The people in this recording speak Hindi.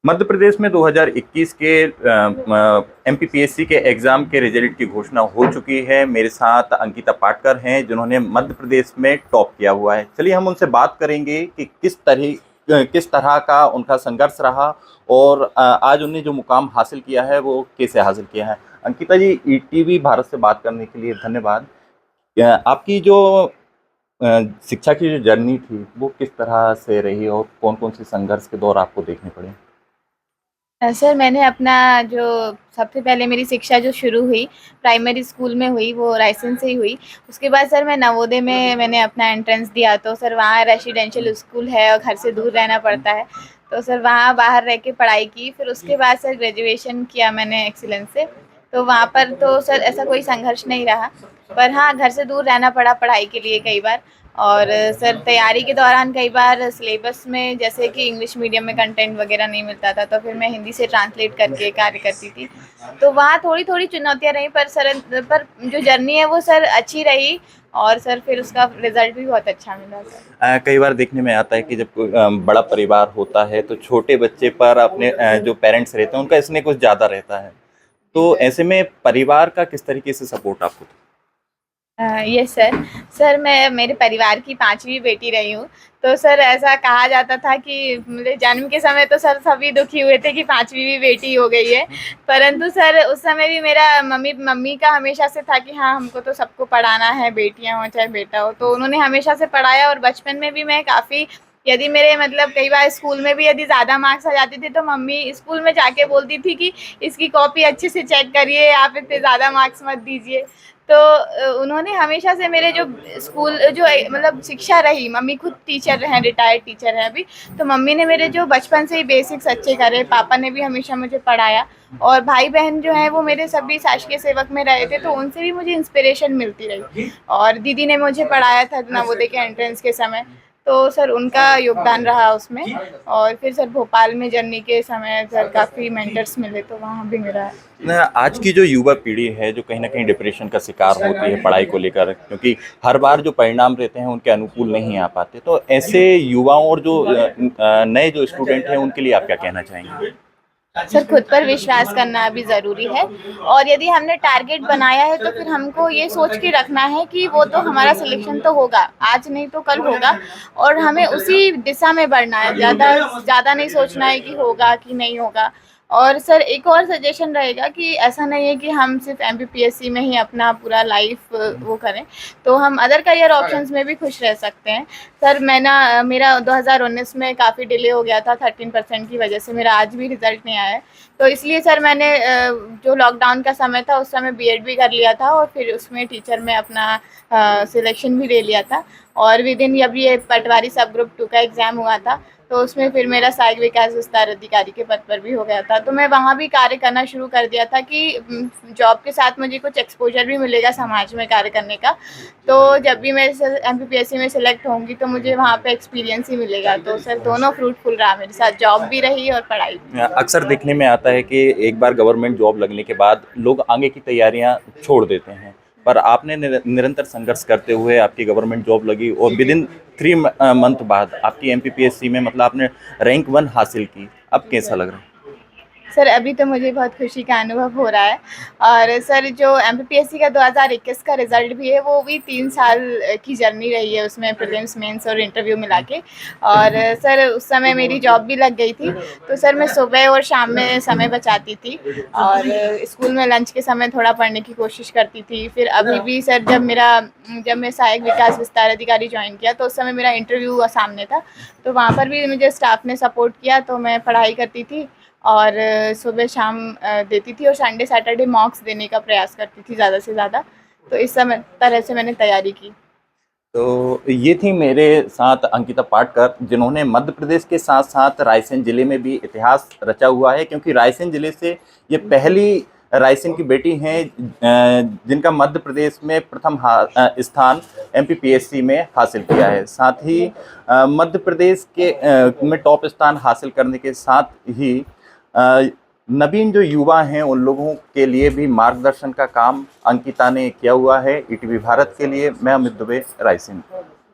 मध्य प्रदेश में 2021 के एमपीपीएससी के एग्ज़ाम के रिजल्ट की घोषणा हो चुकी है। मेरे साथ अंकिता पाटकर हैं जिन्होंने मध्य प्रदेश में टॉप किया हुआ है। चलिए हम उनसे बात करेंगे कि किस तरह का उनका संघर्ष रहा और आज उन्हें जो मुकाम हासिल किया है वो कैसे हासिल किया है। अंकिता जी, ईटीवी भारत से बात करने के लिए धन्यवाद। आपकी जो शिक्षा की जो जर्नी थी वो किस तरह से रही और कौन कौन से संघर्ष के दौर आपको देखने पड़े? सर मैंने अपना जो सबसे पहले मेरी शिक्षा जो शुरू हुई प्राइमरी स्कूल में हुई वो रायसेन से ही हुई। उसके बाद सर मैं नवोदय में मैंने अपना एंट्रेंस दिया, तो सर वहाँ रेसिडेंशियल स्कूल है और घर से दूर रहना पड़ता है, तो सर वहाँ बाहर रह के पढ़ाई की। फिर उसके बाद सर ग्रेजुएशन किया मैंने एक्सीलेंस से, तो वहाँ पर तो सर ऐसा कोई संघर्ष नहीं रहा, पर हाँ घर से दूर रहना पड़ा पढ़ाई के लिए कई बार। और सर तैयारी के दौरान कई बार सिलेबस में जैसे कि इंग्लिश मीडियम में कंटेंट वगैरह नहीं मिलता था, तो फिर मैं हिंदी से ट्रांसलेट करके कार्य करती थी, तो वहाँ थोड़ी थोड़ी चुनौतियाँ रहीं, पर जो जर्नी है वो सर अच्छी रही और सर फिर उसका रिजल्ट भी बहुत अच्छा मिला सर। कई बार देखने में आता है कि जब कोई बड़ा परिवार होता है तो छोटे बच्चे पर अपने जो पेरेंट्स रहते हैं उनका स्नेह कुछ ज़्यादा रहता है, तो ऐसे में परिवार का किस तरीके से सपोर्ट आपको था? Yes sir. सर मैं मेरे परिवार की पांचवी बेटी रही हूँ, तो सर ऐसा कहा जाता था कि मेरे जन्म के समय तो सर सभी दुखी हुए थे कि पांचवी भी बेटी हो गई है, परंतु सर उस समय भी मेरा मम्मी का हमेशा से था कि हाँ हमको तो सबको पढ़ाना है, बेटियां हो चाहे बेटा हो, तो उन्होंने हमेशा से पढ़ाया। और बचपन में भी मैं काफ़ी, यदि मेरे मतलब कई बार स्कूल में भी यदि ज़्यादा मार्क्स आ जाते थे तो मम्मी स्कूल में जाके बोलती थी कि इसकी कॉपी अच्छे से चेक करिए, आप इतने ज़्यादा मार्क्स मत दीजिए। तो उन्होंने हमेशा से मेरे जो स्कूल जो मतलब शिक्षा रही, मम्मी खुद टीचर हैं, रिटायर्ड टीचर हैं अभी, तो मम्मी ने मेरे जो बचपन से ही बेसिक्स अच्छे करे, पापा ने भी हमेशा मुझे पढ़ाया। और भाई बहन जो हैं वो मेरे सभी शासकीय सेवक में रहे थे, तो उनसे भी मुझे इंस्पिरेशन मिलती रही। और दीदी ने मुझे पढ़ाया था नवोदय के एंट्रेंस के समय, तो सर उनका योगदान रहा उसमें। और फिर सर भोपाल में जर्नी के समय सर काफ़ी मेंटर्स मिले, तो वहाँ भी मिला है। आज की जो युवा पीढ़ी है जो कहीं ना कहीं डिप्रेशन का शिकार होती है पढ़ाई को लेकर, क्योंकि हर बार जो परिणाम रहते हैं उनके अनुकूल नहीं आ पाते, तो ऐसे युवाओं और जो नए जो स्टूडेंट हैं उनके लिए आप क्या कहना चाहेंगे? सर खुद पर विश्वास करना भी ज़रूरी है, और यदि हमने टारगेट बनाया है तो फिर हमको ये सोच के रखना है कि वो तो हमारा सिलेक्शन तो होगा, आज नहीं तो कल होगा, और हमें उसी दिशा में बढ़ना है, ज़्यादा ज़्यादा नहीं सोचना है कि होगा कि नहीं होगा। और सर एक और सजेशन रहेगा कि ऐसा नहीं है कि हम सिर्फ एमपीपीएससी में ही अपना पूरा लाइफ वो करें, तो हम अदर करियर ऑप्शंस में भी खुश रह सकते हैं। सर मेरा 2019 में काफ़ी डिले हो गया था, 13% की वजह से मेरा आज भी रिज़ल्ट नहीं आया है, तो इसलिए सर मैंने जो लॉकडाउन का समय था उस समय बीएड भी कर लिया था, और फिर उसमें टीचर में अपना सिलेक्शन भी ले लिया था। और विद इन अभी ये पटवारी सब ग्रुप 2 का एग्ज़ाम हुआ था, तो उसमें फिर मेरा सहायक विकास विस्तार अधिकारी के पद पर भी हो गया था, तो मैं वहाँ भी कार्य करना शुरू कर दिया था कि जॉब के साथ मुझे कुछ एक्सपोजर भी मिलेगा समाज में कार्य करने का, तो जब भी मैं एमपीपीएससी में सिलेक्ट होंगी तो मुझे वहाँ पे एक्सपीरियंस ही मिलेगा। तो सर दोनों फ्रूटफुल रहा मेरे साथ, जॉब भी रही और पढ़ाई भी। अक्सर देखने में आता है कि एक बार गवर्नमेंट जॉब लगने के बाद लोग आगे की तैयारियां छोड़ देते हैं, पर आपने निरंतर संघर्ष करते हुए आपकी गवर्नमेंट जॉब लगी और विद इन 3 मंथ बाद आपकी एमपीपीएससी में मतलब आपने रैंक 1 हासिल की। अब कैसा लग रहा है? सर अभी तो मुझे बहुत खुशी का अनुभव हो रहा है। और सर जो एमपीपीएससी का 2021 का रिज़ल्ट भी है वो भी 3 साल की जर्नी रही है, उसमें प्रीलिम्स मेंस और इंटरव्यू मिला के। और सर उस समय मेरी जॉब भी लग गई थी, तो सर मैं सुबह और शाम में समय बचाती थी, और स्कूल में लंच के समय थोड़ा पढ़ने की कोशिश करती थी। फिर अभी भी सर जब मैं सहायक विकास विस्तार अधिकारी ज्वाइन किया तो उस समय मेरा इंटरव्यू सामने था, तो वहाँ पर भी मुझे स्टाफ ने सपोर्ट किया, तो मैं पढ़ाई करती थी और सुबह शाम देती थी, और संडे सैटरडे मॉक्स देने का प्रयास करती थी ज़्यादा से ज़्यादा, तो इस समय तरह से मैंने तैयारी की। तो ये थी मेरे साथ अंकिता पाटकर, जिन्होंने मध्य प्रदेश के साथ साथ रायसेन जिले में भी इतिहास रचा हुआ है, क्योंकि रायसेन जिले से ये पहली रायसेन की बेटी हैं जिनका मध्य प्रदेश में प्रथम स्थान एमपीपीएससी में हासिल किया है। साथ ही मध्य प्रदेश के में टॉप स्थान हासिल करने के साथ ही नवीन जो युवा हैं उन लोगों के लिए भी मार्गदर्शन का काम अंकिता ने किया हुआ है। ईटीवी भारत के लिए मैं अमित दुबे, रायसेन।